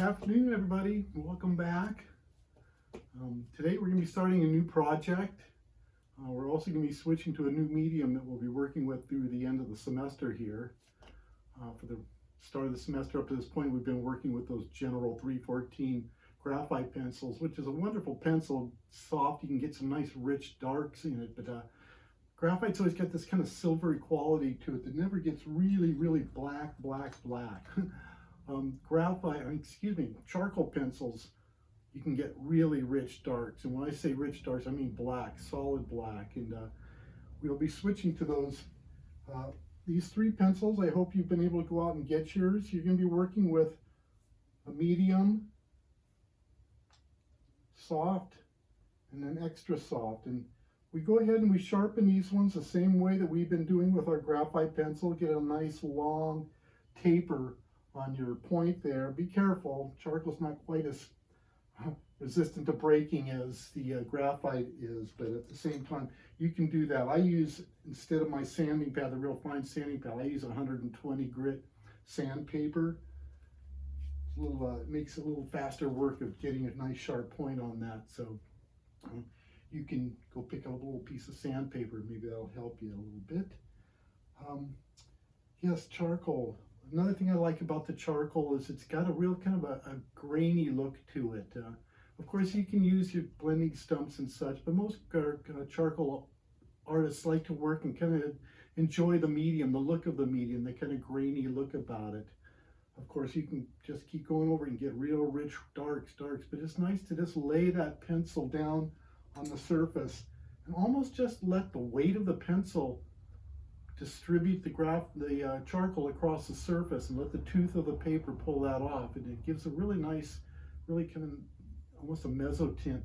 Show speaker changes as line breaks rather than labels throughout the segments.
Afternoon, everybody. Welcome back. Today we're going to be starting a new project. We're also going to be switching to a new medium that we'll be working with through the end of the semester here. For the start of the semester up to this point, we've been working with those General 314 graphite pencils, which is a wonderful pencil, soft. You can get some nice rich darks in it, but graphite's always got this kind of silvery quality to it that never gets really, really black. Charcoal pencils, you can get really rich darks. And when I say rich darks, I mean black, solid black. And we'll be switching to those. These three pencils, I hope you've been able to go out and get yours. You're going to be working with a medium, soft, and then extra soft. And we go ahead and we sharpen these ones the same way that we've been doing with our graphite pencil. Get a nice long taper on your point there. Be careful, charcoal's not quite as resistant to breaking as the graphite is, but at the same time you can do that. I use, instead of my sanding pad, the real fine sanding pad, I use 120 grit sandpaper. It makes a little faster work of getting a nice sharp point on that. So you can go pick up a little piece of sandpaper, maybe that'll help you a little bit. Yes, charcoal. Another thing I like about the charcoal is it's got a real kind of a grainy look to it. Of course, you can use your blending stumps and such, but most charcoal artists like to work and kind of enjoy the medium, the look of the medium, the kind of grainy look about it. Of course, you can just keep going over and get real rich darks, but it's nice to just lay that pencil down on the surface and almost just let the weight of the pencil distribute the charcoal across the surface and let the tooth of the paper pull that off, and it gives a really nice, really kind of almost a mezzotint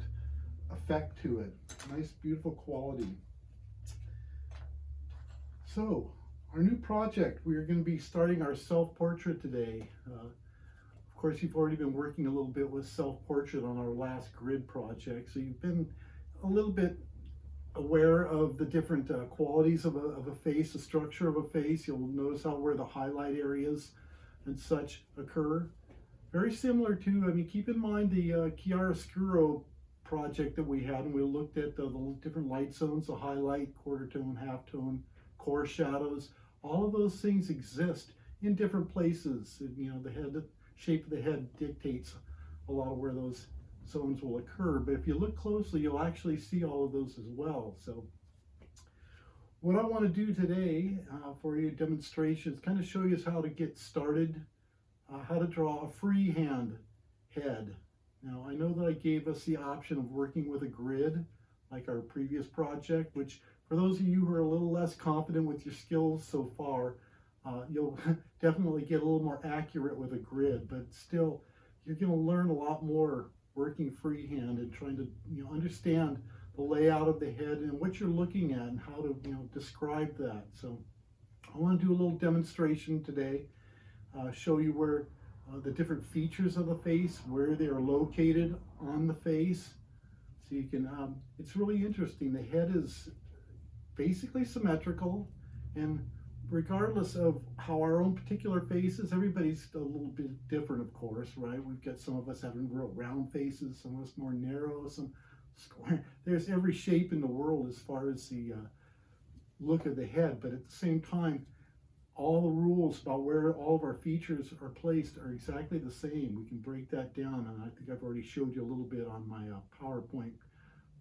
effect to it. Nice, beautiful quality. So, our new project, we are going to be starting our self-portrait today. Of course, you've already been working a little bit with self-portrait on our last grid project, so you've been a little bit aware of the different qualities of a face, the structure of a face. You'll notice where the highlight areas and such occur. Very similar to, keep in mind the chiaroscuro project that we had, and we looked at the different light zones, the highlight, quarter tone, half tone, core shadows. All of those things exist in different places. The shape of the head dictates a lot of where those zones will occur, but if you look closely, you'll actually see all of those as well. So what I want to do today for your demonstration is kind of show you how to get started, how to draw a freehand head. Now, I know that I gave us the option of working with a grid like our previous project, which for those of you who are a little less confident with your skills so far, you'll definitely get a little more accurate with a grid, but still you're going to learn a lot more working freehand and trying to understand the layout of the head and what you're looking at and how to describe that. So I want to do a little demonstration today, show you where the different features of the face, where they are located on the face. So you can, it's really interesting. The head is basically symmetrical, and regardless of how our own particular faces, everybody's a little bit different, of course, right? We've got some of us having real round faces, some of us more narrow, some square. There's every shape in the world as far as the look of the head, but at the same time, all the rules about where all of our features are placed are exactly the same. We can break that down, and I think I've already showed you a little bit on my PowerPoint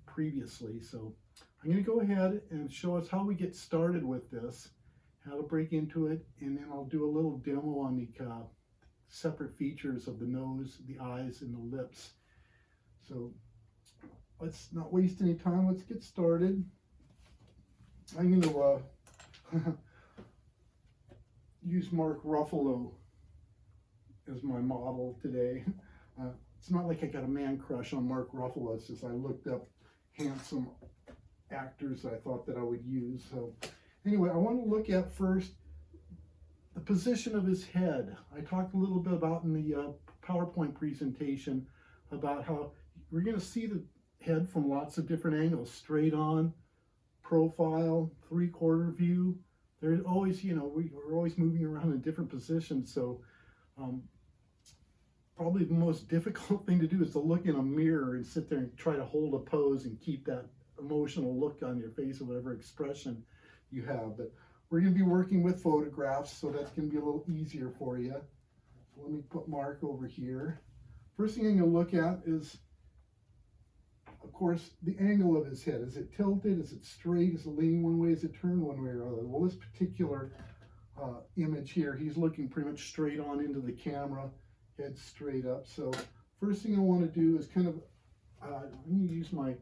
previously. So I'm going to go ahead and show us how we get started with this, how to break into it, and then I'll do a little demo on the separate features of the nose, the eyes, and the lips. So let's not waste any time. Let's get started. I'm going to use Mark Ruffalo as my model today. It's not like I got a man crush on Mark Ruffalo. It's just I looked up handsome actors that I thought that I would use. So anyway, I want to look at first the position of his head. I talked a little bit about in the PowerPoint presentation about how we're going to see the head from lots of different angles, straight on, profile, three-quarter view. There's always, we're always moving around in different positions. So probably the most difficult thing to do is to look in a mirror and sit there and try to hold a pose and keep that emotional look on your face or whatever expression you have. But we're going to be working with photographs, so that's going to be a little easier for you. So let me put Mark over here. First thing I'm going to look at is, of course, the angle of his head. Is it tilted? Is it straight? Is it leaning one way? Is it turned one way or other? Well, this particular image here, he's looking pretty much straight on into the camera, head straight up. So first thing I want to do is kind of, I'm going to use my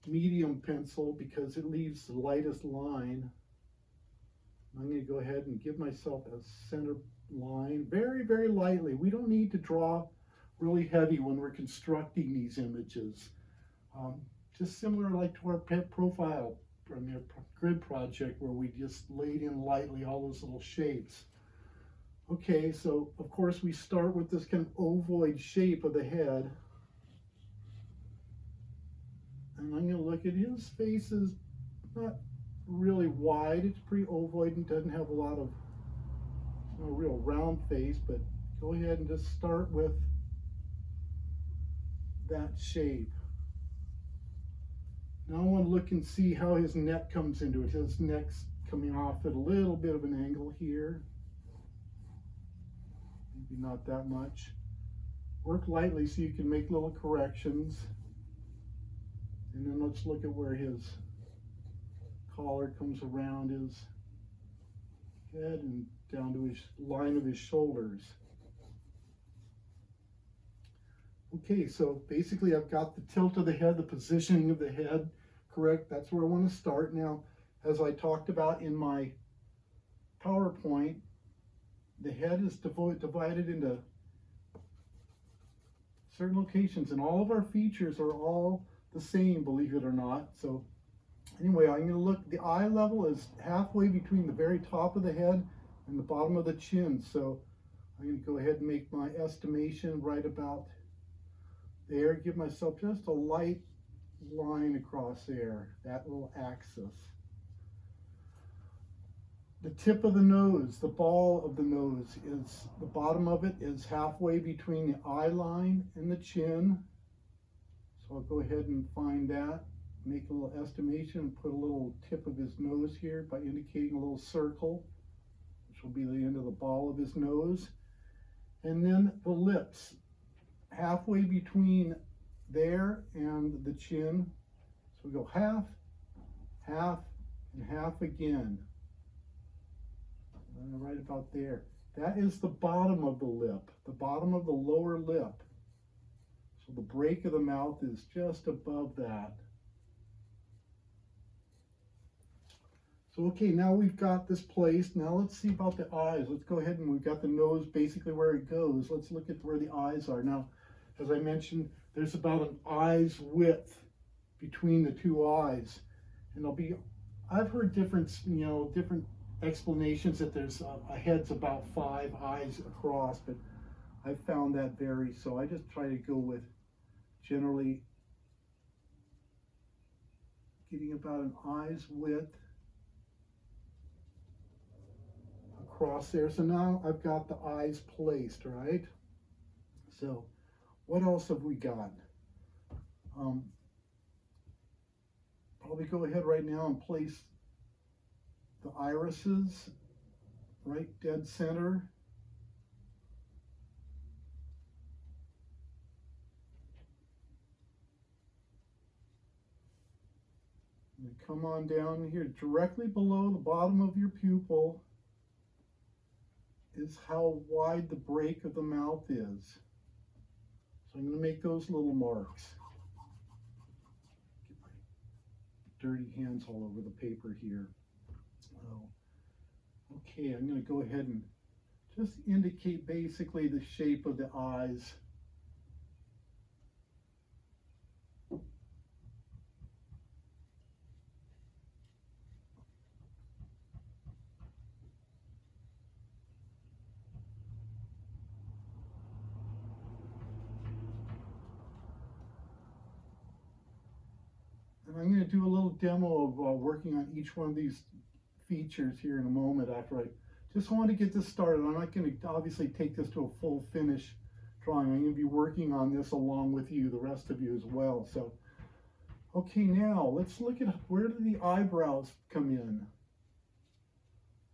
medium pencil because it leaves the lightest line. I'm going to go ahead and give myself a center line very, very lightly. We don't need to draw really heavy when we're constructing these images. Just similar like to our pet profile from your grid project where we just laid in lightly all those little shapes. Okay, so of course we start with this kind of ovoid shape of the head. And I'm going to look at his face is not really wide. It's pretty ovoid and doesn't have a lot of, no real round face, but go ahead and just start with that shape. Now I want to look and see how his neck comes into it. His neck's coming off at a little bit of an angle here. Maybe not that much. Work lightly so you can make little corrections. And then let's look at where his collar comes around his head and down to his line of his shoulders. Okay, so basically I've got the tilt of the head, the positioning of the head correct. That's where I want to start. Now, as I talked about in my PowerPoint, the head is divided into certain locations, and all of our features are all the same, believe it or not. So anyway, I'm going to look, the eye level is halfway between the very top of the head and the bottom of the chin. So I'm going to go ahead and make my estimation right about there. Give myself just a light line across there, that little axis. The tip of the nose, the ball of the nose, is the bottom of it is halfway between the eye line and the chin. So I'll go ahead and find that, make a little estimation, and put a little tip of his nose here by indicating a little circle, which will be the end of the ball of his nose. And then the lips, halfway between there and the chin. So we go half, half, and half again. Right about there. That is the bottom of the lip, the bottom of the lower lip. So the break of the mouth is just above that. So okay, now we've got this placed. Now let's see about the eyes. Let's go ahead and we've got the nose basically where it goes. Let's look at where the eyes are. Now, as I mentioned, there's about an eye's width between the two eyes. And I've heard different explanations that there's a head's about 5 eyes across, but I've found that varies. So I just try to go with generally getting about an eye's width across there. So now I've got the eyes placed, right? So what else have we got? Probably go ahead right now and place the irises right dead center. And come on down here, directly below the bottom of your pupil is how wide the break of the mouth is. So I'm going to make those little marks. Get my dirty hands all over the paper here. Okay, I'm going to go ahead and just indicate basically the shape of the eyes. And I'm going to do a little demo of working on each one of these features here in a moment after I just want to get this started. I'm not going to obviously take this to a full finish drawing. I'm going to be working on this along with you, the rest of you as well. So, okay, now let's look at where do the eyebrows come in.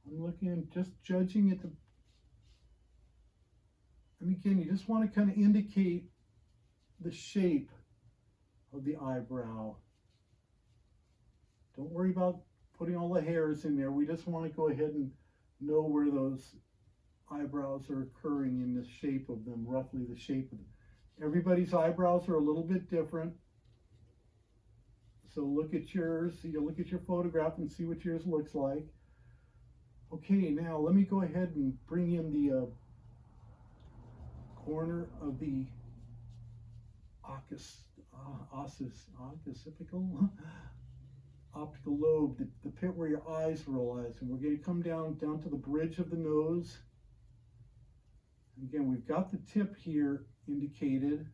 I'm looking, just judging at the, and again, you just want to kind of indicate the shape of the eyebrow. Don't worry about putting all the hairs in there. We just want to go ahead and know where those eyebrows are occurring in the shape of them, roughly the shape of them. Everybody's eyebrows are a little bit different. So look at yours, you look at your photograph and see what yours looks like. Okay, now let me go ahead and bring in the corner of the optical lobe, the pit where your eyes realize, and we're going to come down to the bridge of the nose. Again, we've got the tip here indicated.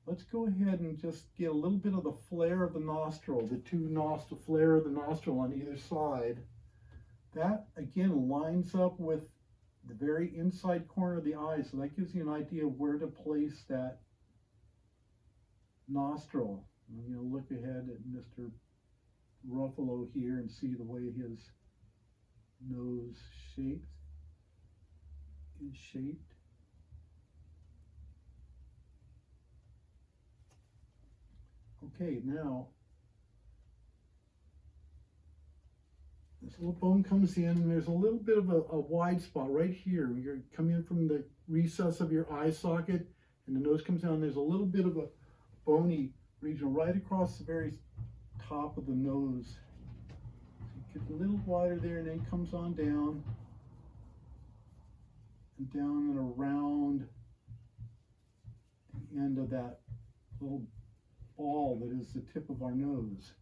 Let's go ahead and just get a little bit of the flare of the nostril, the two nostril flare of the nostril on either side. That again lines up with the very inside corner of the eye, so that gives you an idea of where to place that nostril. I'm going to look ahead at Mr. Ruffalo here and see the way his nose is shaped. Okay, now this little bone comes in and there's a little bit of a wide spot right here. You're coming in from the recess of your eye socket and the nose comes down. There's a little bit of a bony region right across the very top of the nose. So it gets a little wider there and then comes on down and down and around the end of that little ball that is the tip of our nose.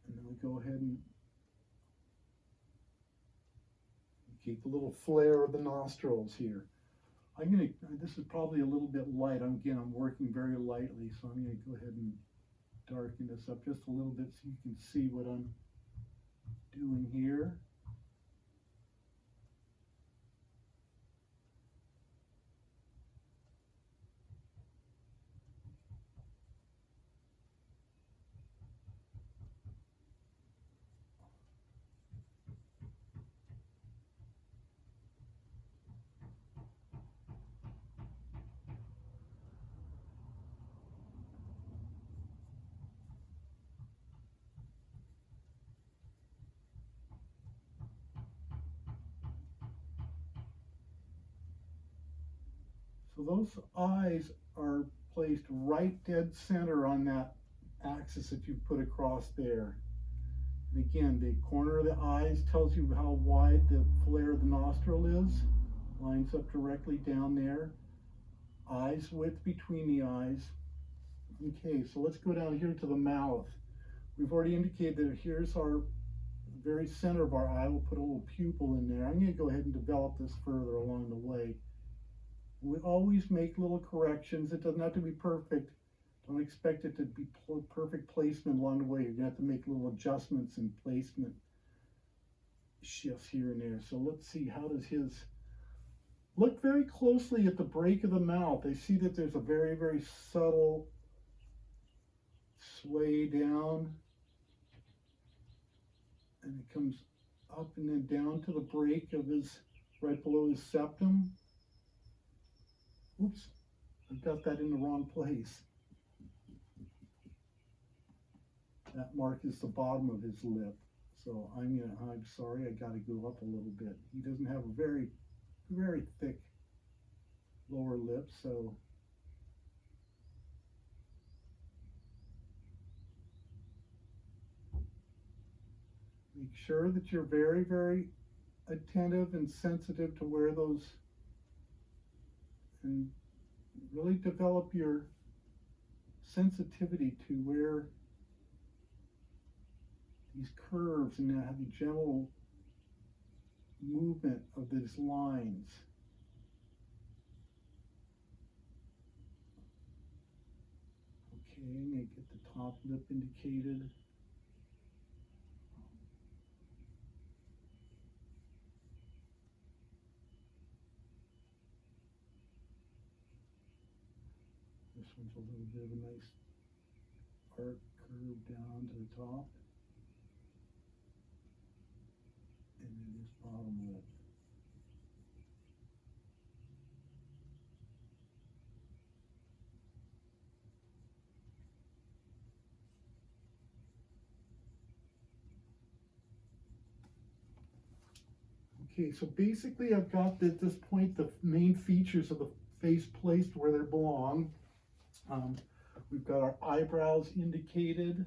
And then we go ahead and keep the little flare of the nostrils here. This is probably a little bit light. Again, I'm working very lightly, so I'm going to go ahead and darken this up just a little bit so you can see what I'm doing here. So those eyes are placed right dead center on that axis that you put across there. And again, the corner of the eyes tells you how wide the flare of the nostril is. Lines up directly down there. Eyes width between the eyes. Okay, so let's go down here to the mouth. We've already indicated that here's our very center of our eye. We'll put a little pupil in there. I'm going to go ahead and develop this further along the way. We always make little corrections. It doesn't have to be perfect. Don't expect it to be perfect placement along the way. You're going to have to make little adjustments and placement shifts here and there. So let's see, how does his... Look very closely at the break of the mouth. I see that there's a very, very subtle sway down. And it comes up and then down to the break of his, right below his septum. Oops, I've got that in the wrong place. That mark is the bottom of his lip. So I'm sorry, I gotta go up a little bit. He doesn't have a very, very thick lower lip, so make sure that you're very, very attentive and sensitive to where those, and really develop your sensitivity to where these curves and have the general movement of these lines. Okay, I'm going to get the top lip indicated. There's a little bit of a nice arc curve down to the top. And then this bottom lip. Okay, so basically I've got at this point the main features of the face placed where they belong. We've got our eyebrows indicated.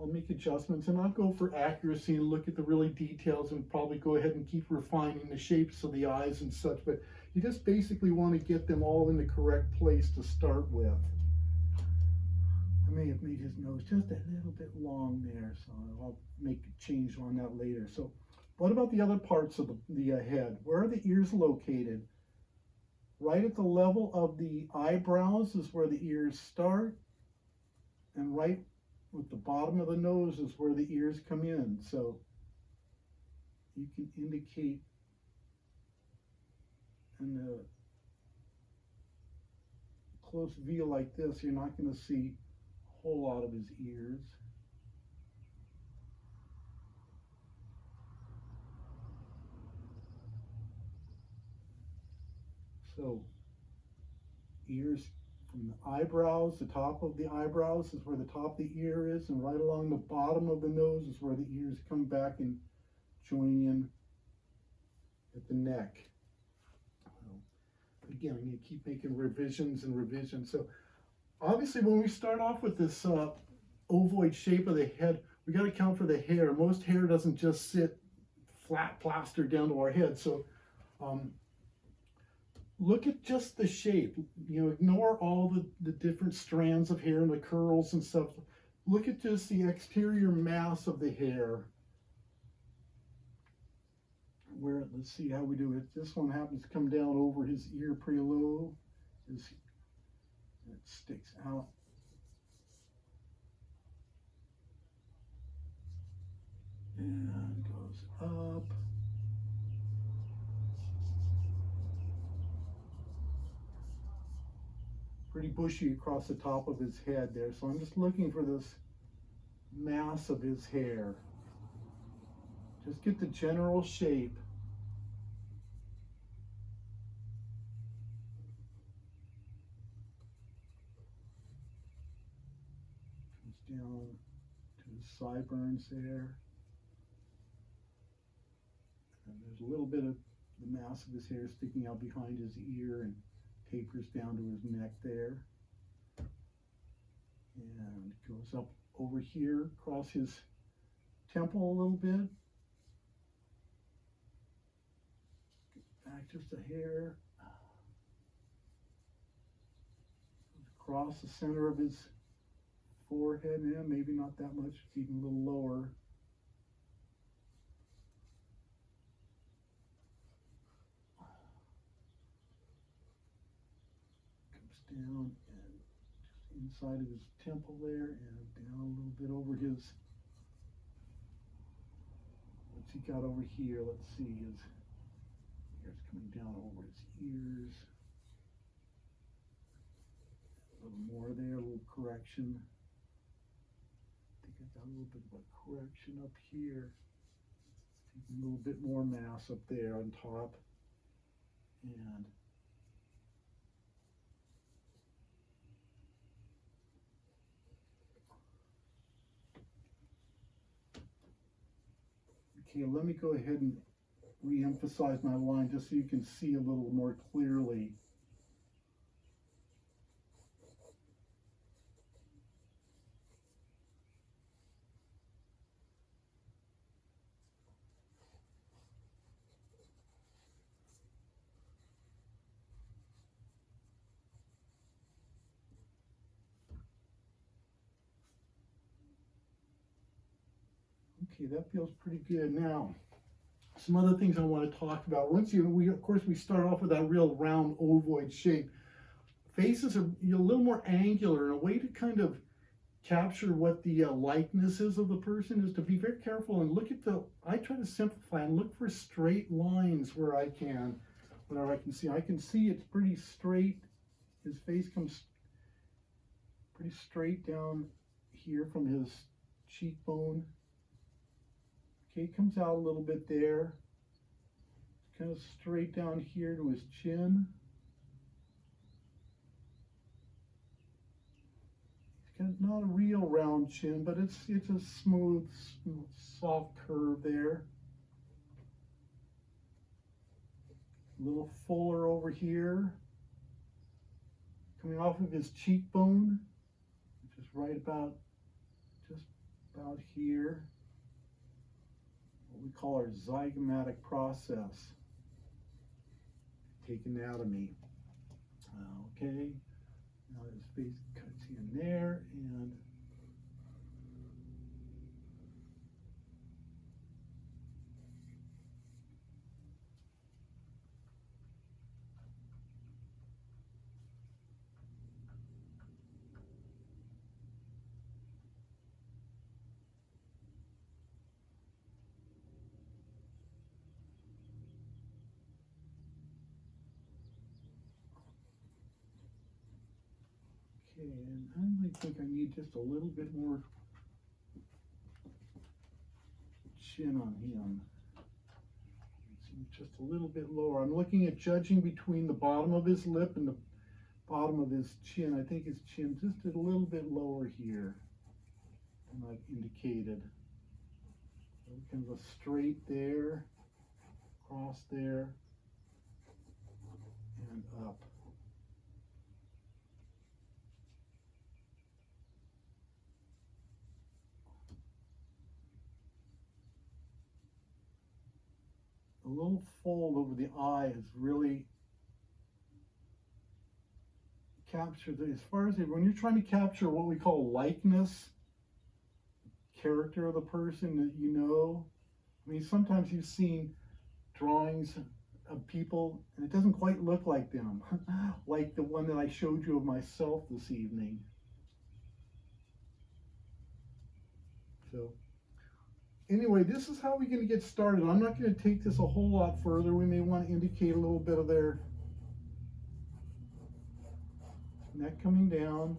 I'll make adjustments and I'll go for accuracy and look at the really details and probably go ahead and keep refining the shapes of the eyes and such, but you just basically want to get them all in the correct place to start with. I may have made his nose just a little bit long there, so I'll make a change on that later. So what about the other parts of the head? Where are the ears located? Right at the level of the eyebrows is where the ears start, and right with the bottom of the nose is where the ears come in. So you can indicate in a close view like this, you're not going to see a whole lot of his ears. So ears from the eyebrows, the top of the eyebrows is where the top of the ear is, and right along the bottom of the nose is where the ears come back and join in at the neck. Again, I'm going to keep making revisions and revisions. So obviously when we start off with this ovoid shape of the head, we got to account for the hair. Most hair doesn't just sit flat plastered down to our head. So look at just the shape. You know, ignore all the different strands of hair and the curls and stuff. Look at just the exterior mass of the hair. Where, let's see how we do it. This one happens to come down over his ear pretty low. It sticks out. And goes up. Pretty bushy across the top of his head there. So I'm just looking for this mass of his hair. Just get the general shape. Comes down to his sideburns there. And there's a little bit of the mass of his hair sticking out behind his ear and tapers down to his neck there. And goes up over here across his temple a little bit. Back just a hair. Across the center of his forehead, yeah, maybe not that much, it's even a little lower. Comes down and just inside of his temple there and down a little bit over his, what's he got over here? Let's see, his hair's coming down over his ears. A little more there, a little correction. I think I got a little bit of a correction up here. A little bit more mass up there on top. And okay, let me go ahead and re-emphasize my line just so you can see a little more clearly. Okay, that feels pretty good. Now, some other things I want to talk about. Of course, we start off with that real round ovoid shape. Faces are a little more angular, and a way to kind of capture what the likeness is of the person is to be very careful and look at I try to simplify and look for straight lines where I can. whatever I can see it's pretty straight. His face comes pretty straight down here from his cheekbone. Okay, it comes out a little bit there. Kind of straight down here to his chin. It's kind of not a real round chin, but it's a smooth, soft curve there. A little fuller over here. Coming off of his cheekbone, which is right about, just about here. What we call our zygomatic process. Take anatomy. Okay, now his face cuts in there, and okay, and I might think I need just a little bit more chin on him. Just a little bit lower. I'm looking at judging between the bottom of his lip and the bottom of his chin. I think his chin just a little bit lower here than I've indicated. So kind of a straight there, across there, and up. A little fold over the eye is really captured. As far as when you're trying to capture what we call likeness, character of the person that you know. I mean, sometimes you've seen drawings of people and it doesn't quite look like them, like the one that I showed you of myself this evening. So anyway, this is how we're going to get started. I'm not going to take this a whole lot further. We may want to indicate a little bit of their neck coming down.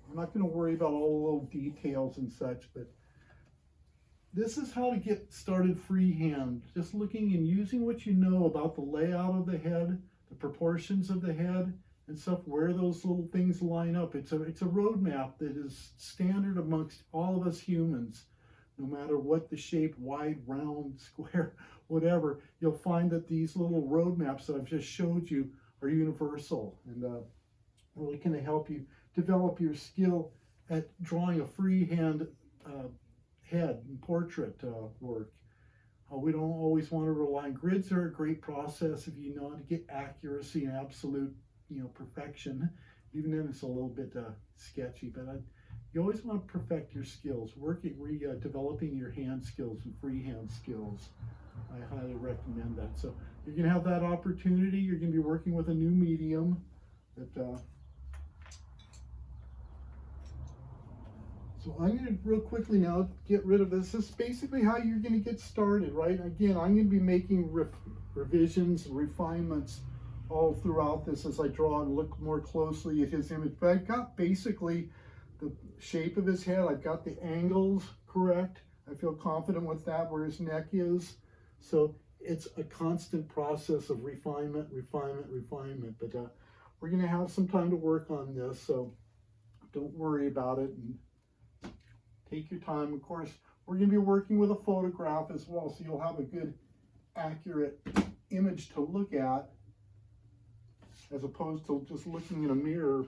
I'm not going to worry about all the little details and such, but this is how to get started freehand. Just looking and using what you know about the layout of the head, the proportions of the head, and stuff, where those little things line up. It's a roadmap that is standard amongst all of us humans. No matter what the shape, wide, round, square, whatever, you'll find that these little roadmaps that I've just showed you are universal, and really going to help you develop your skill at drawing a freehand head and portrait work. We don't always want to rely on grids. Are a great process if you know how to get accuracy and absolute, perfection. Even then, it's a little bit sketchy, but you always want to perfect your skills. Developing your hand skills and freehand skills. I highly recommend that. So you're going to have that opportunity. You're going to be working with a new medium that. So I'm going to real quickly now get rid of this. This is basically how you're going to get started, right? Again, I'm going to be making revisions, refinements all throughout this as I draw and look more closely at his image. But I've got basically the shape of his head. I've got the angles correct. I feel confident with that, where his neck is. So it's a constant process of refinement. But we're going to have some time to work on this, so don't worry about it. And take your time. Of course, we're going to be working with a photograph as well, so you'll have a good, accurate image to look at, as opposed to just looking in a mirror.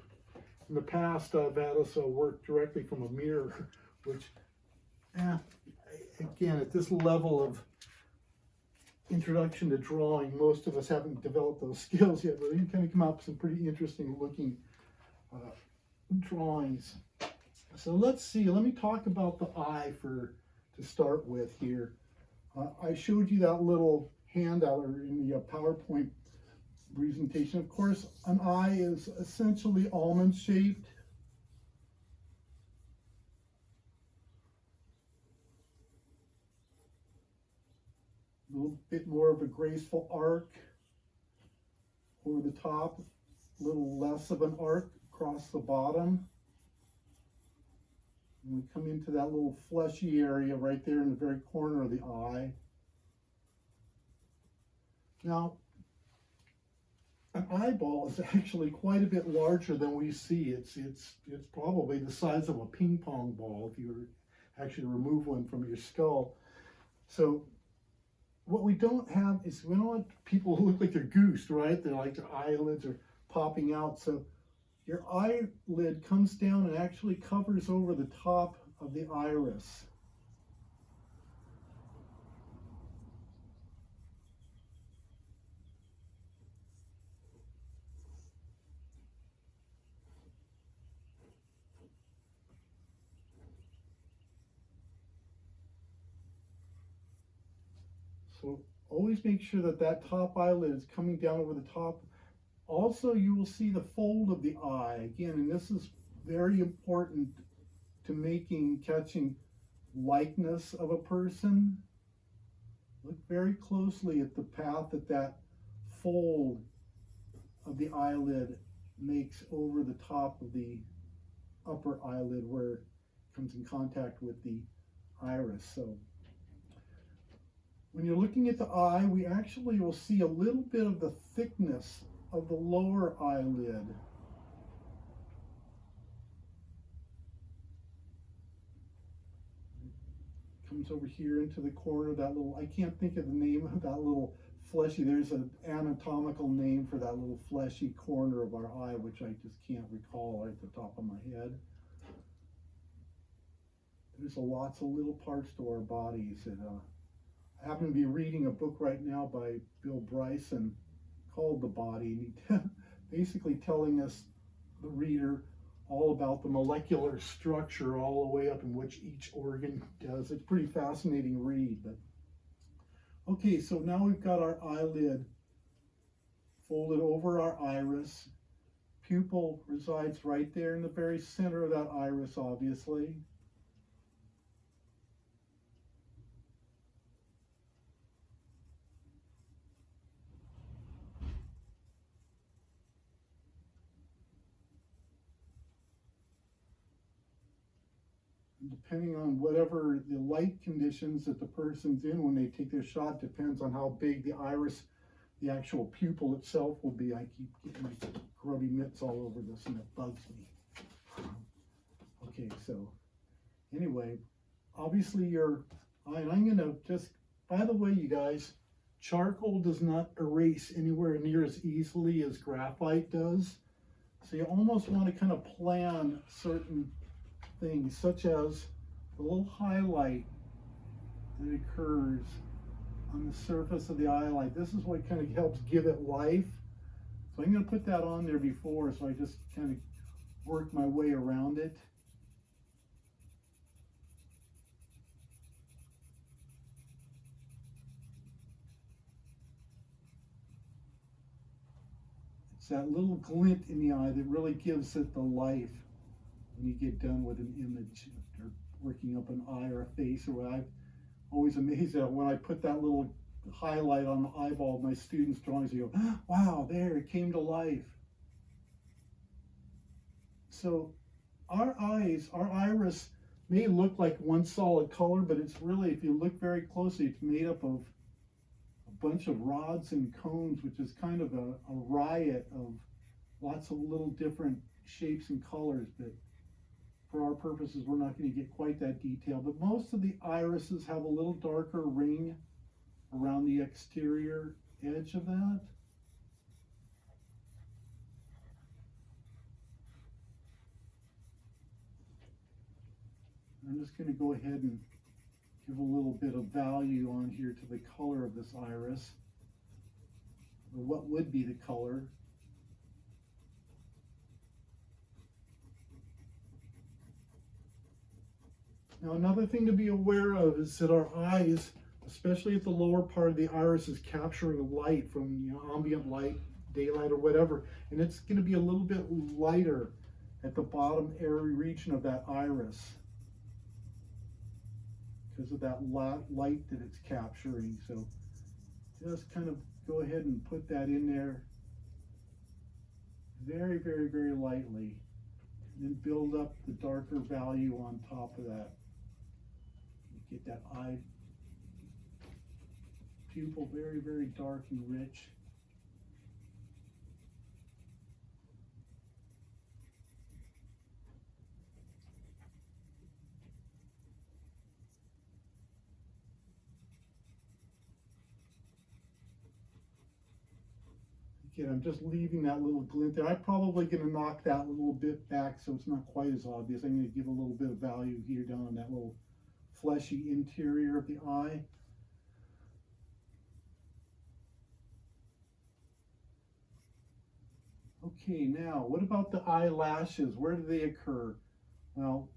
In the past, I've had us work directly from a mirror, which, again, at this level of introduction to drawing, most of us haven't developed those skills yet, but you can kind of come up with some pretty interesting looking drawings. So let's see, let me talk about the eye to start with here. I showed you that little handout in the PowerPoint presentation. Of course, an eye is essentially almond shaped. A little bit more of a graceful arc over the top, a little less of an arc across the bottom. And we come into that little fleshy area right there in the very corner of the eye. Now, an eyeball is actually quite a bit larger than we see. It's probably the size of a ping pong ball if you were actually remove one from your skull. So what we don't have is, we don't want people who look like they're goosed, right? They're like their eyelids are popping out. So your eyelid comes down and actually covers over the top of the iris. So always make sure that that top eyelid is coming down over the top. Also, you will see the fold of the eye again, and this is very important to catching likeness of a person. Look very closely at the path that fold of the eyelid makes over the top of the upper eyelid where it comes in contact with the iris. So when you're looking at the eye, we actually will see a little bit of the thickness of the lower eyelid. It comes over here into the corner, that little, I can't think of the name of that little fleshy, there's an anatomical name for that little fleshy corner of our eye, which I just can't recall right at the top of my head. There's lots of little parts to our bodies. And I happen to be reading a book right now by Bill Bryson called The Body, and he basically telling us, the reader, all about the molecular structure all the way up in which each organ does. It's a pretty fascinating read. But okay, so now we've got our eyelid folded over our iris. Pupil resides right there in the very center of that iris, obviously. Depending on whatever the light conditions that the person's in when they take their shot, depends on how big the iris, the actual pupil itself will be. I keep getting my grubby mitts all over this and it bugs me. Okay, so anyway, obviously your eye, and I'm gonna just, by the way, you guys, charcoal does not erase anywhere near as easily as graphite does. So you almost want to kind of plan certain things, such as the little highlight that occurs on the surface of the eyelid. This is what kind of helps give it life. So I'm going to put that on there before, so I just kind of work my way around it. It's that little glint in the eye that really gives it the life when you get done with an image or working up an eye or a face. Or what I'm always amazed at when I put that little highlight on the eyeball of my students' drawings, they go, oh, wow, there, it came to life. So our eyes, our iris may look like one solid color, but it's really, if you look very closely, it's made up of a bunch of rods and cones, which is kind of a riot of lots of little different shapes and colors. But for our purposes, we're not going to get quite that detailed. But most of the irises have a little darker ring around the exterior edge of that. I'm just going to go ahead and give a little bit of value on here to the color of this iris, or what would be the color. Now, another thing to be aware of is that our eyes, especially at the lower part of the iris, is capturing light from ambient light, daylight, or whatever, and it's going to be a little bit lighter at the bottom area region of that iris because of that light that it's capturing. So just kind of go ahead and put that in there very, very, very lightly. And then build up the darker value on top of that. Get that eye pupil very, very dark and rich. Again, I'm just leaving that little glint there. I'm probably going to knock that a little bit back so it's not quite as obvious. I'm going to give a little bit of value here down on that little fleshy interior of the eye. Okay, now what about the eyelashes? Where do they occur? Well,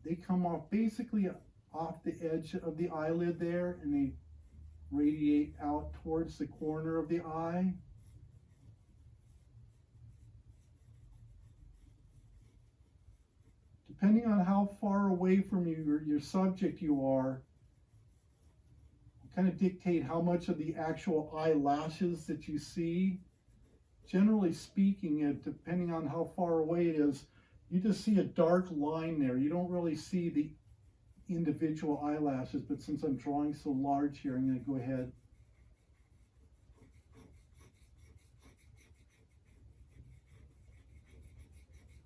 they come off basically off the edge of the eyelid there, and they radiate out towards the corner of the eye. Depending on how far away from your subject you are, will kind of dictate how much of the actual eyelashes that you see. Generally speaking, depending on how far away it is, you just see a dark line there. You don't really see the individual eyelashes, but since I'm drawing so large here, I'm going to go ahead .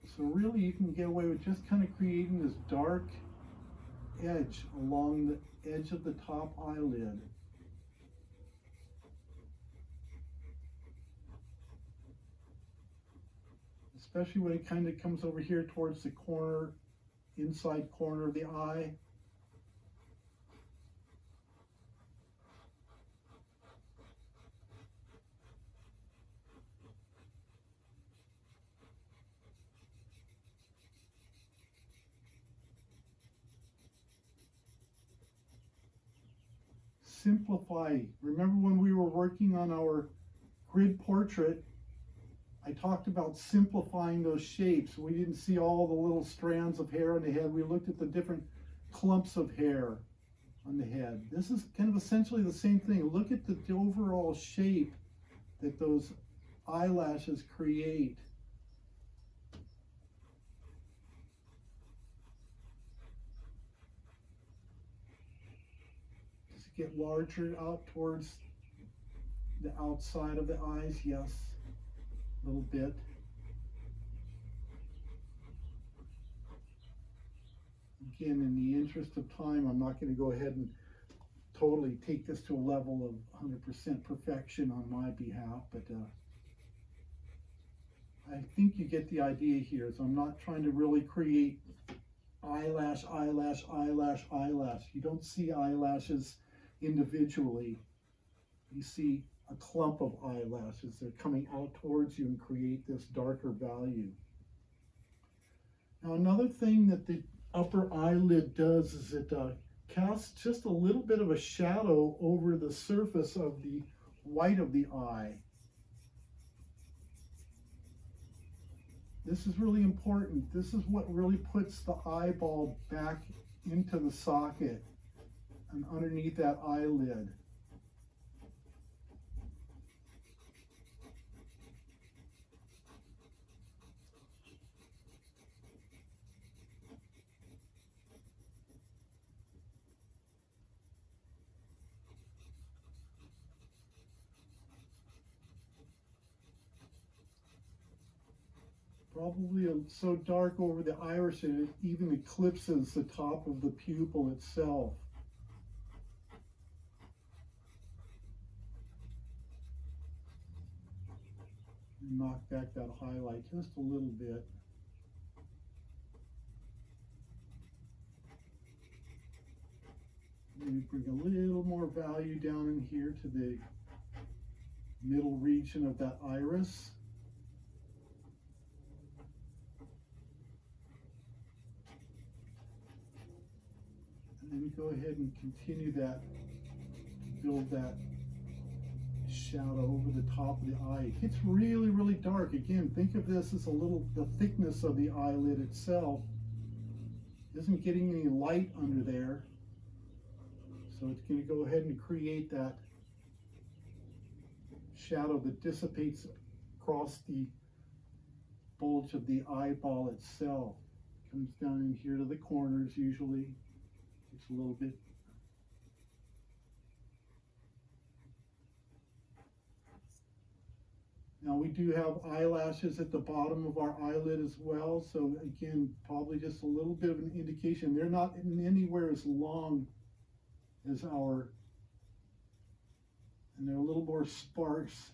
So really you can get away with just kind of creating this dark edge along the edge of the top eyelid. Especially when it kind of comes over here towards the corner, inside corner of the eye. Simplify. Remember when we were working on our grid portrait, I talked about simplifying those shapes. We didn't see all the little strands of hair on the head. We looked at the different clumps of hair on the head. This is kind of essentially the same thing. Look at the overall shape that those eyelashes create. Does it get larger out towards the outside of the eyes? Yes. Little bit. Again, in the interest of time, I'm not going to go ahead and totally take this to a level of 100% perfection on my behalf, but I think you get the idea here. So I'm not trying to really create eyelash, eyelash, eyelash, eyelash. You don't see eyelashes individually. You see a clump of eyelashes. They're coming out towards you and create this darker value. Now another thing that the upper eyelid does is it casts just a little bit of a shadow over the surface of the white of the eye. This is really important. This is what really puts the eyeball back into the socket and underneath that eyelid. Probably so dark over the iris that it even eclipses the top of the pupil itself. And knock back that highlight just a little bit. Maybe bring a little more value down in here to the middle region of that iris. And then go ahead and continue that to build that shadow over the top of the eye. It gets really, really dark. Again, think of this as the thickness of the eyelid itself isn't getting any light under there. So it's going to go ahead and create that shadow that dissipates across the bulge of the eyeball itself. Comes down in here to the corners usually. It's a little bit. Now we do have eyelashes at the bottom of our eyelid as well, so again, probably just a little bit of an indication. They're not anywhere as long as our, and they're a little more sparse.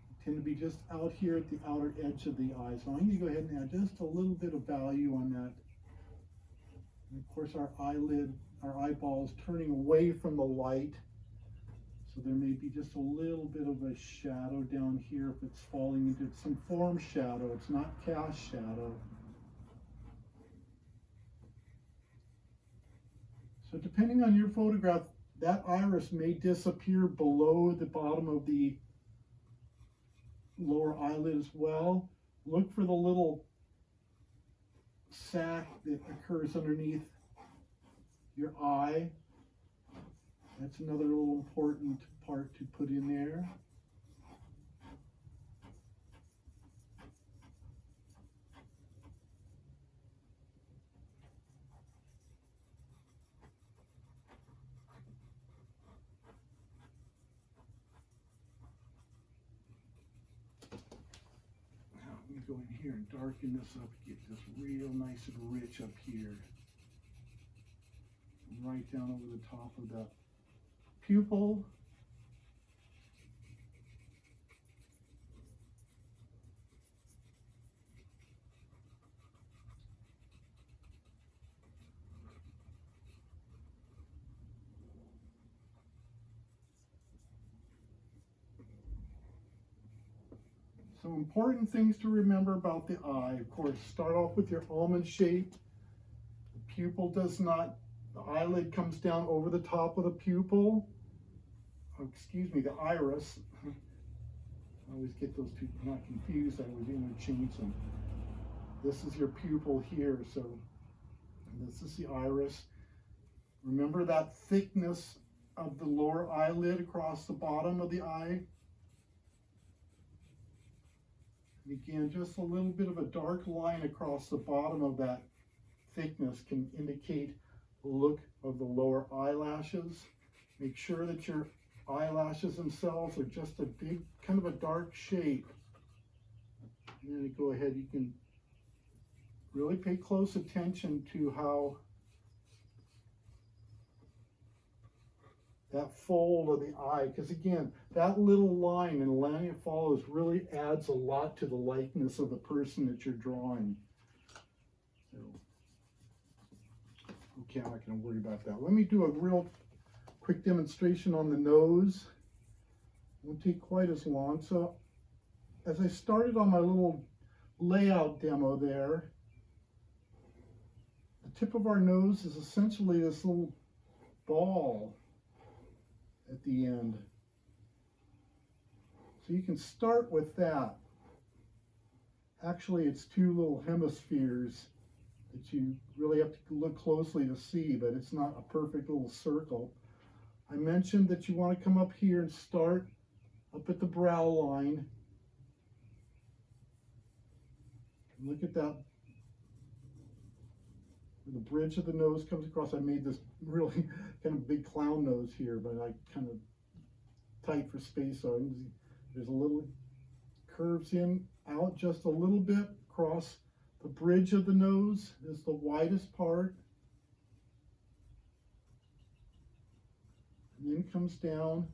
They tend to be just out here at the outer edge of the eye. So I'm going to go ahead and add just a little bit of value on that. And of course our eyelid, our eyeball is turning away from the light. So there may be just a little bit of a shadow down here if it's falling into some form shadow. It's not cast shadow. So depending on your photograph, that iris may disappear below the bottom of the lower eyelid as well. Look for the little sac that occurs underneath your eye. That's another little important part to put in there. Now let me go in here and darken this up, get this real nice and rich up here. Right down over the top of that pupil. So important things to remember about the eye. Of course, start off with your almond shape. The pupil does not, the eyelid comes down over the top of the pupil. Oh, excuse me, the iris. I always get those two not confused. I would interchange them. This is your pupil here, so this is the iris. Remember that thickness of the lower eyelid across the bottom of the eye. And again, just a little bit of a dark line across the bottom of that thickness can indicate the look of the lower eyelashes. Make sure that your eyelashes themselves are just a big, kind of a dark shape. And then you go ahead, you can really pay close attention to how that fold of the eye, because again, that little line and letting it follows really adds a lot to the likeness of the person that you're drawing. So, okay, I'm not going to worry about that. Let me do a real quick demonstration on the nose. It won't take quite as long. So as I started on my little layout demo there, the tip of our nose is essentially this little ball at the end. So you can start with that. Actually, it's two little hemispheres that you really have to look closely to see, but it's not a perfect little circle. I mentioned that you want to come up here and start up at the brow line. Look at that. Where the bridge of the nose comes across. I made this really kind of big clown nose here, but I kind of tight for space. So there's a little curves in, out just a little bit across the bridge of the nose is the widest part. And then comes down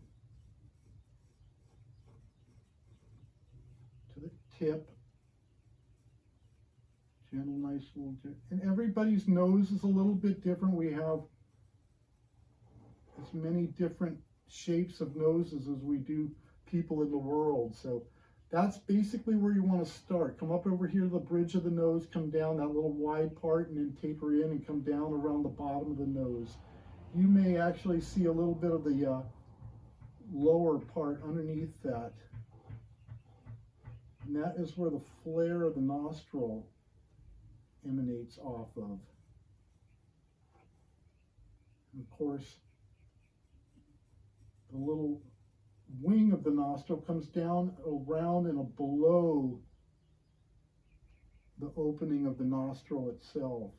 to the tip. Gentle, nice little tip. And everybody's nose is a little bit different. We have as many different shapes of noses as we do people in the world. So that's basically where you want to start. Come up over here to the bridge of the nose, come down that little wide part, and then taper in and come down around the bottom of the nose. You may actually see a little bit of the lower part underneath that. And that is where the flare of the nostril emanates off of. And of course, the little wing of the nostril comes down around and below the opening of the nostril itself.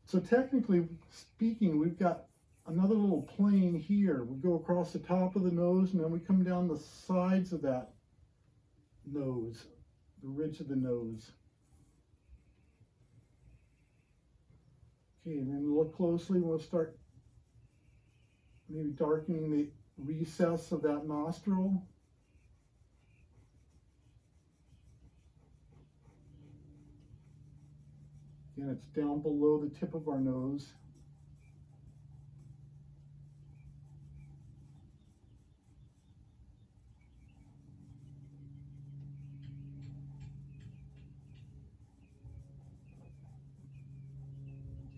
So technically speaking, we've got another little plane here. We go across the top of the nose and then we come down the sides of that nose, the ridge of the nose. Okay, and then look closely and we'll start maybe darkening the recess of that nostril. Again, it's down below the tip of our nose.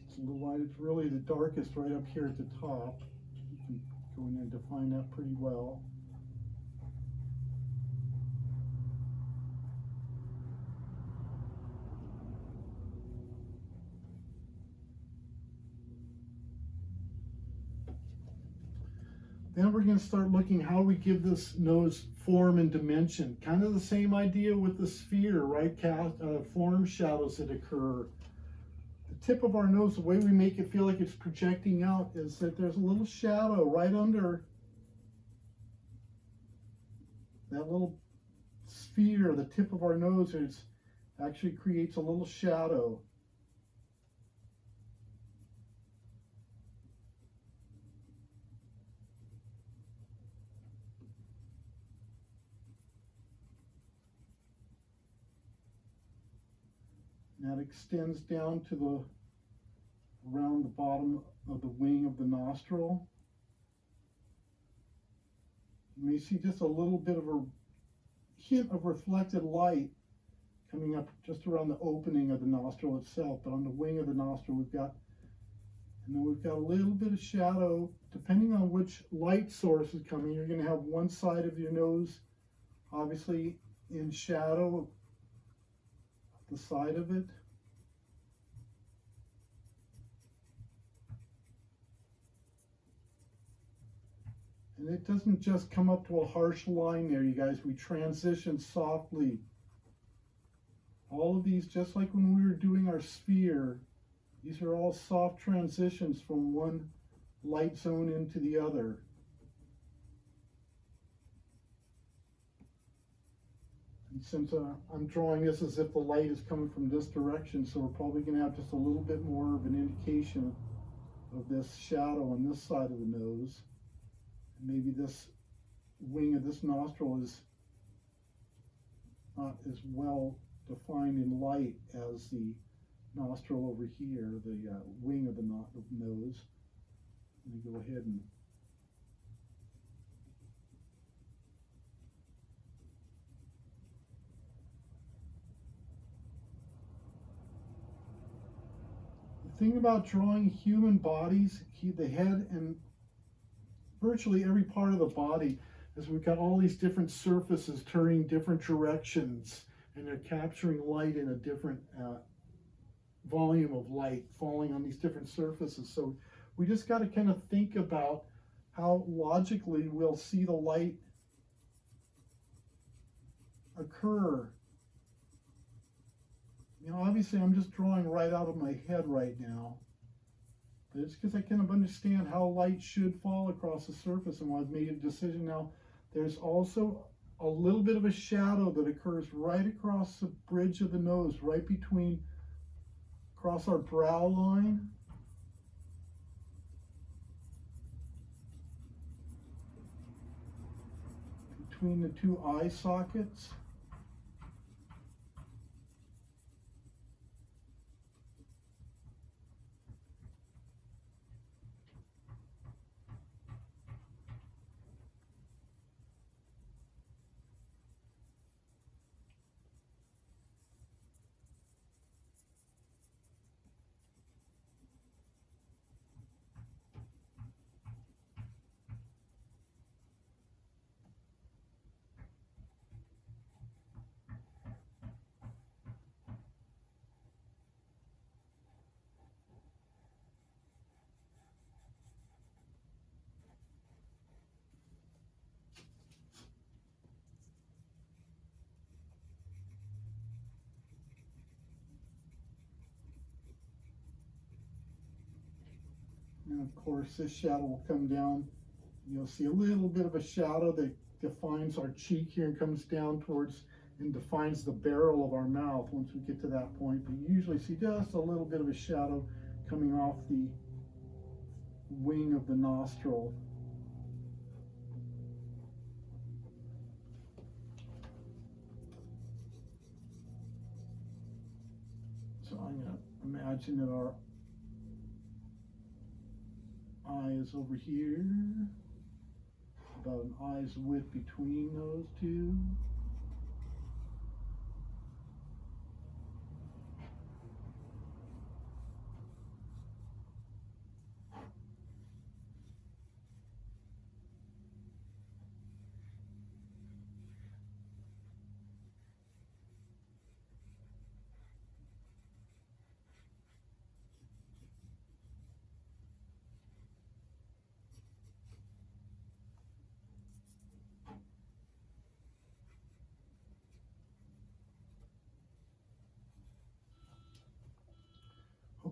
It's a little light. It's really the darkest right up here at the top. You can go in there and define that pretty well. Then we're going to start looking how we give this nose form and dimension. Kind of the same idea with the sphere, right? Form shadows that occur. The tip of our nose, the way we make it feel like it's projecting out is that there's a little shadow right under that little sphere. The tip of our nose actually creates a little shadow. That extends down to around the bottom of the wing of the nostril. You may see just a little bit of a hint of reflected light coming up just around the opening of the nostril itself, but on the wing of the nostril we've got a little bit of shadow. Depending on which light source is coming, you're going to have one side of your nose obviously in shadow, the side of it. And it doesn't just come up to a harsh line there, you guys. We transition softly. All of these, just like when we were doing our sphere, these are all soft transitions from one light zone into the other. And since I'm drawing this as if the light is coming from this direction, so we're probably going to have just a little bit more of an indication of this shadow on this side of the nose. And maybe this wing of this nostril is not as well defined in light as the nostril over here, the wing of the nose. Let me go ahead and the thing about drawing human bodies, the head and virtually every part of the body, is we've got all these different surfaces turning different directions, and they're capturing light in a different volume of light falling on these different surfaces. So we just got to kind of think about how logically we'll see the light occur. You know, obviously I'm just drawing right out of my head right now. But it's because I kind of understand how light should fall across the surface, and when I've made a decision now, there's also a little bit of a shadow that occurs right across the bridge of the nose, right between, across our brow line. Between the two eye sockets. And of course this shadow will come down. You'll see a little bit of a shadow that defines our cheek here and comes down towards and defines the barrel of our mouth once we get to that point. But you usually see just a little bit of a shadow coming off the wing of the nostril. So I'm going to imagine that our eye is over here, about an eye's width between those two.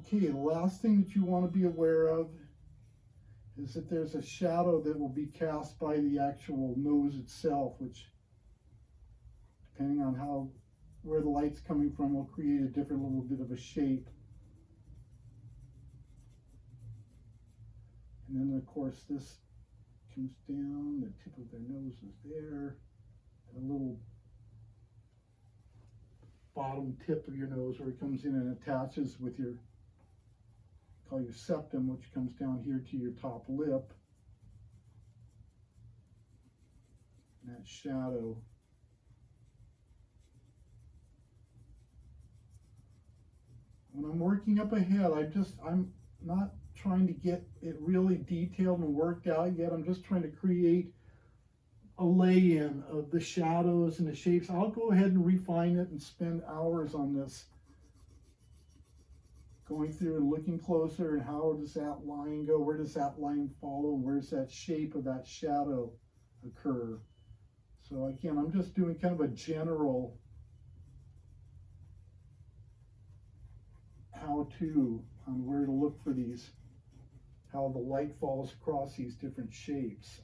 Okay, the last thing that you want to be aware of is that there's a shadow that will be cast by the actual nose itself, which, depending on where the light's coming from, will create a different little bit of a shape. And then of course this comes down, the tip of their nose is there, a little bottom tip of your nose where it comes in and attaches with your septum, which comes down here to your top lip. And that shadow. When I'm working up ahead, I'm not trying to get it really detailed and worked out yet. I'm just trying to create a lay-in of the shadows and the shapes. I'll go ahead and refine it and spend hours on this, going through and looking closer, and how does that line go, where does that line follow, where's that shape of that shadow occur. So again, I'm just doing kind of a general how-to on where to look for these, how the light falls across these different shapes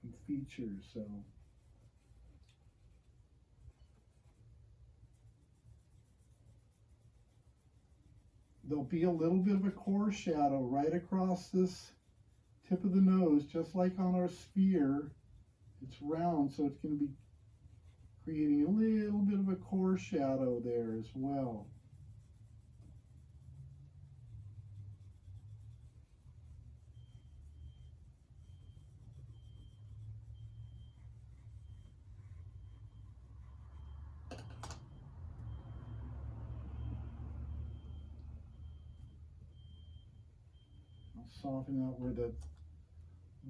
and features. So there'll be a little bit of a core shadow right across this tip of the nose, just like on our sphere. It's round, so it's going to be creating a little bit of a core shadow there as well. Soften out where the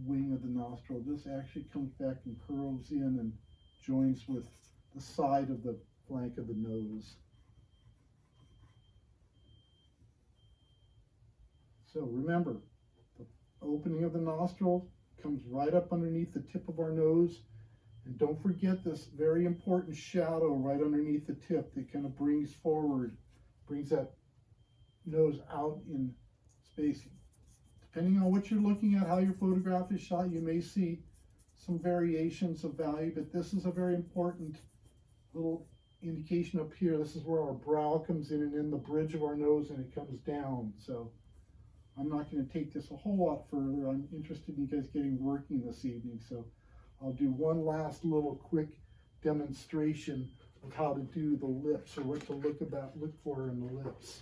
wing of the nostril just actually comes back and curls in and joins with the side of the flank of the nose. So remember, the opening of the nostril comes right up underneath the tip of our nose, and don't forget this very important shadow right underneath the tip that kind of brings that nose out in space. Depending on what you're looking at, how your photograph is shot, you may see some variations of value, but this is a very important little indication up here. This is where our brow comes in and in the bridge of our nose, and it comes down. So I'm not going to take this a whole lot further. I'm interested in you guys getting working this evening, so I'll do one last little quick demonstration of how to do the lips, or what to look for in the lips.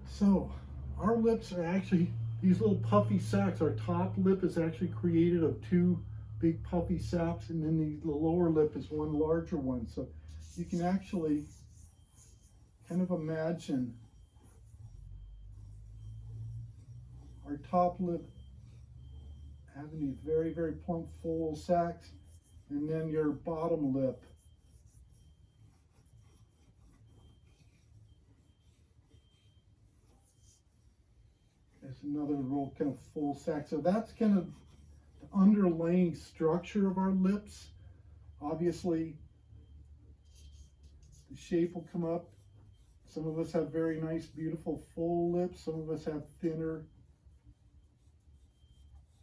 So our lips are actually these little puffy sacs. Our top lip is actually created of two big puffy sacs, and then the lower lip is one larger one. So you can actually kind of imagine our top lip having these very, very plump, full sacs, and then your bottom lip is another real kind of full sac. So that's kind of the underlying structure of our lips. Obviously, the shape will come up, Some of us have very nice, beautiful, full lips. Some of us have thinner,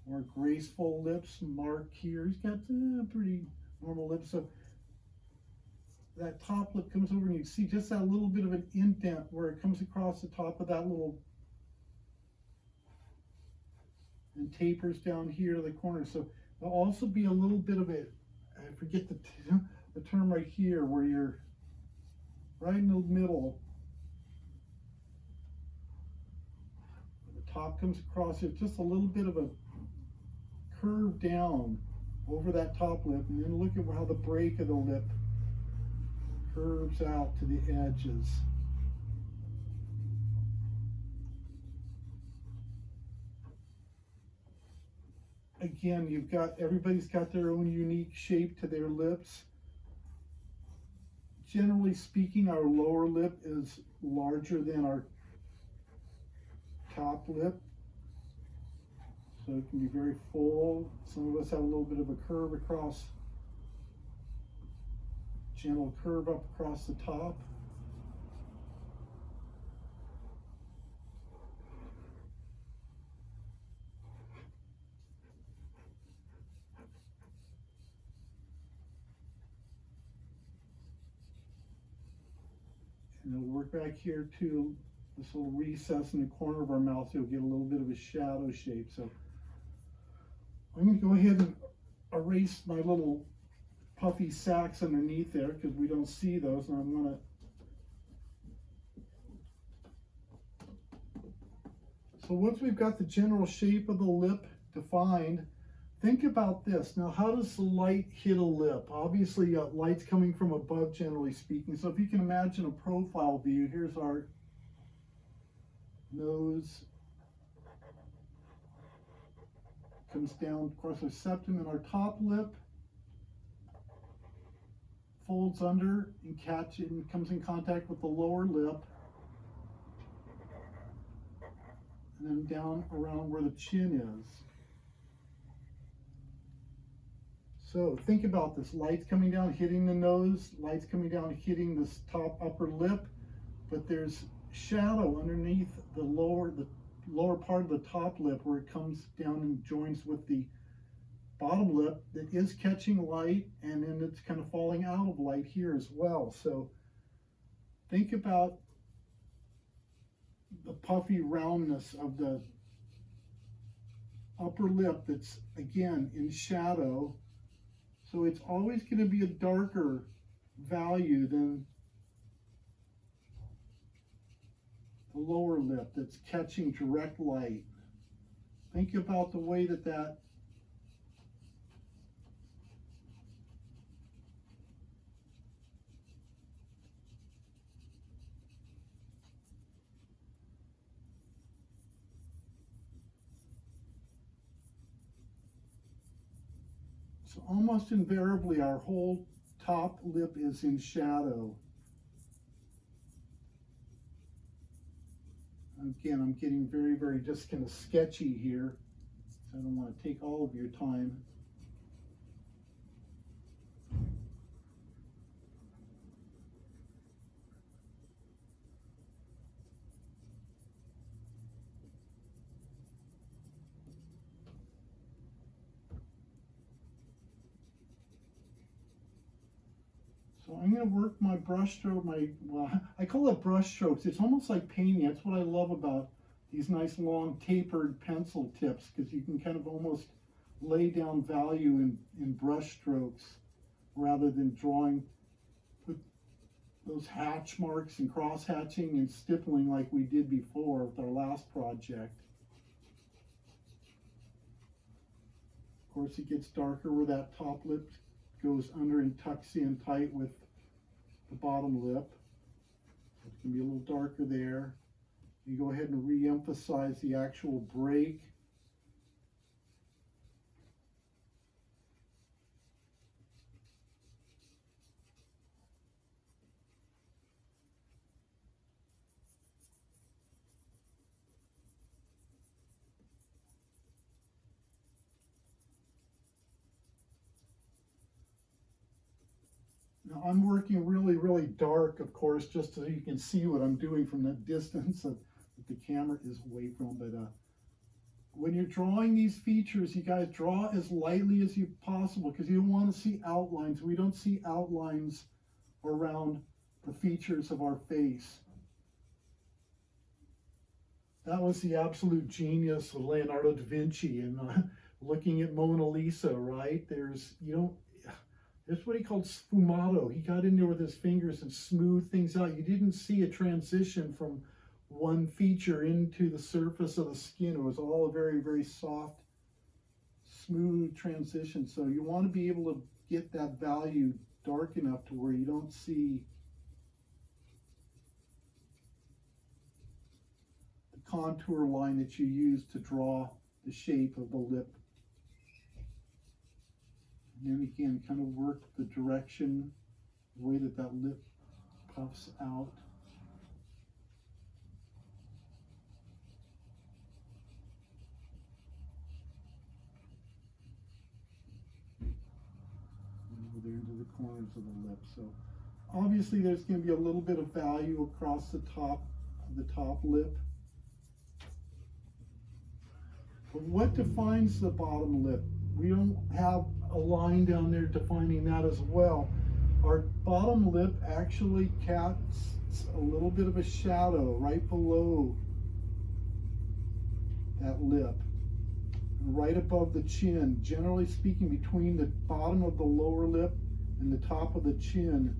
more graceful lips. Mark here, he's got pretty normal lips. So that top lip comes over and you see just that little bit of an indent where it comes across the top of that little and tapers down here to the corner. So there'll also be a little bit of it, I forget the term right here, where you're right in the middle. The top comes across it, just a little bit of a curve down over that top lip, and then look at how the break of the lip curves out to the edges. Again, everybody's got their own unique shape to their lips. Generally speaking, our lower lip is larger than our top lip. So it can be very full. Some of us have a little bit of a curve across, gentle curve up across the top. And it'll work back here too, this little recess in the corner of our mouth, so you'll get a little bit of a shadow shape. So I'm going to go ahead and erase my little puffy sacs underneath there because we don't see those, and I'm going to. So once we've got the general shape of the lip defined, think about this. Now, how does the light hit a lip? Obviously, light's coming from above, generally speaking. So if you can imagine a profile view, here's our nose. Comes down across our septum, and our top lip folds under and comes in contact with the lower lip, and then down around where the chin is. So think about this. Light's coming down, hitting the nose. Light's coming down, hitting this top upper lip. But there's shadow underneath the lower part of the top lip where it comes down and joins with the bottom lip that is catching light, and then it's kind of falling out of light here as well. So think about the puffy roundness of the upper lip that's, again, in shadow. So it's always going to be a darker value than the lower lip that's catching direct light. Think about the way that so almost invariably our whole top lip is in shadow. Again, I'm getting very, very just kind of sketchy here. I don't want to take all of your time. So I'm going to work my brush stroke, well, I call it brush strokes. It's almost like painting. That's what I love about these nice long tapered pencil tips, because you can kind of almost lay down value in brush strokes rather than drawing with those hatch marks and cross hatching and stippling like we did before with our last project. Of course, it gets darker where that top lip goes under and tucks in tight with the bottom lip. It's going to be a little darker there. You go ahead and re-emphasize the actual break. Now I'm working really, really dark, of course, just so you can see what I'm doing from that distance that the camera is away from. But when you're drawing these features, you guys draw as lightly as you possible because you don't want to see outlines. We don't see outlines around the features of our face. That was the absolute genius of Leonardo da Vinci and looking at Mona Lisa, right? There's what he called sfumato. He got in there with his fingers and smoothed things out. You didn't see a transition from one feature into the surface of the skin. It was all a very, very soft, smooth transition. So you want to be able to get that value dark enough to where you don't see the contour line that you use to draw the shape of the lip. And then again, kind of work the direction, the way that lip puffs out. There into the corners of the lip. So obviously there's going to be a little bit of value across the top of the top lip. But what defines the bottom lip? We don't have a line down there defining that as well. Our bottom lip actually casts a little bit of a shadow right below that lip, right above the chin. Generally speaking, between the bottom of the lower lip and the top of the chin,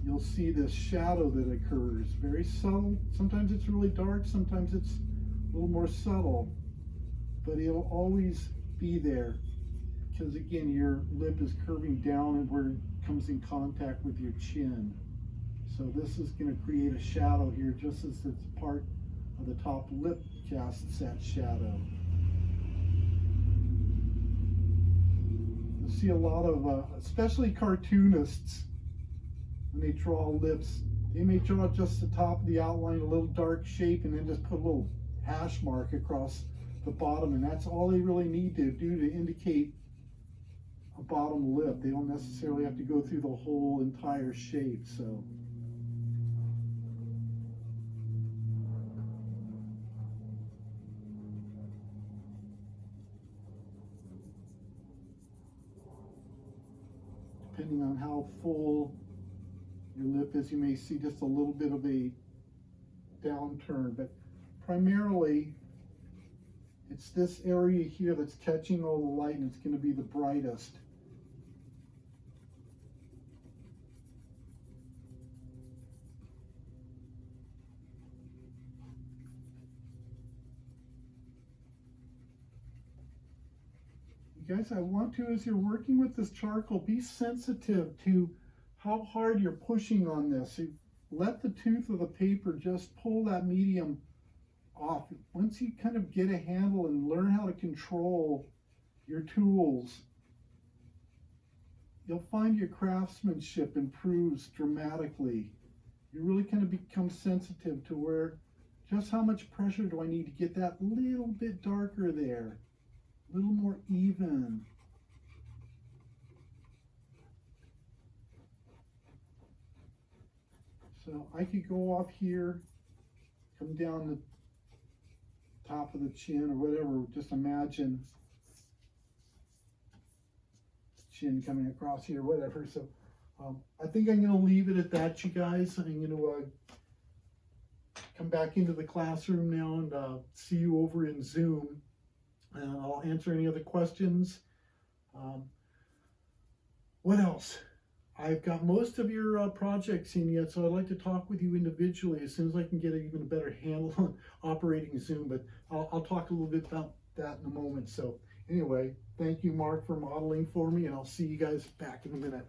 you'll see this shadow that occurs. Very subtle. Sometimes it's really dark, sometimes it's a little more subtle, but it'll always be there because, again, your lip is curving down and where it comes in contact with your chin. So this is going to create a shadow here, just as it's part of the top lip casts that shadow. You'll see a lot of, especially cartoonists, when they draw lips, they may draw just the top of the outline, a little dark shape, and then just put a little hash mark across the bottom, and that's all they really need to do to indicate a bottom lip. They don't necessarily have to go through the whole entire shape. So depending on how full your lip is, you may see just a little bit of a downturn, but primarily it's this area here that's catching all the light, and it's going to be the brightest. You guys, I want to, as you're working with this charcoal, be sensitive to how hard you're pushing on this. You let the tooth of the paper just pull that medium off. Once you kind of get a handle and learn how to control your tools, you'll find your craftsmanship improves dramatically. You really kind of become sensitive to where, just how much pressure do I need to get that little bit darker there, a little more even. So I could go off here, come down the top of the chin or whatever. Just imagine chin coming across here, whatever. So I think I'm going to leave it at that, you guys. I'm going to come back into the classroom now and see you over in Zoom. I'll answer any other questions. What else? I've got most of your projects in yet, so I'd like to talk with you individually as soon as I can get even a better handle on operating Zoom, but I'll talk a little bit about that in a moment. So anyway, thank you, Mark, for modeling for me, and I'll see you guys back in a minute.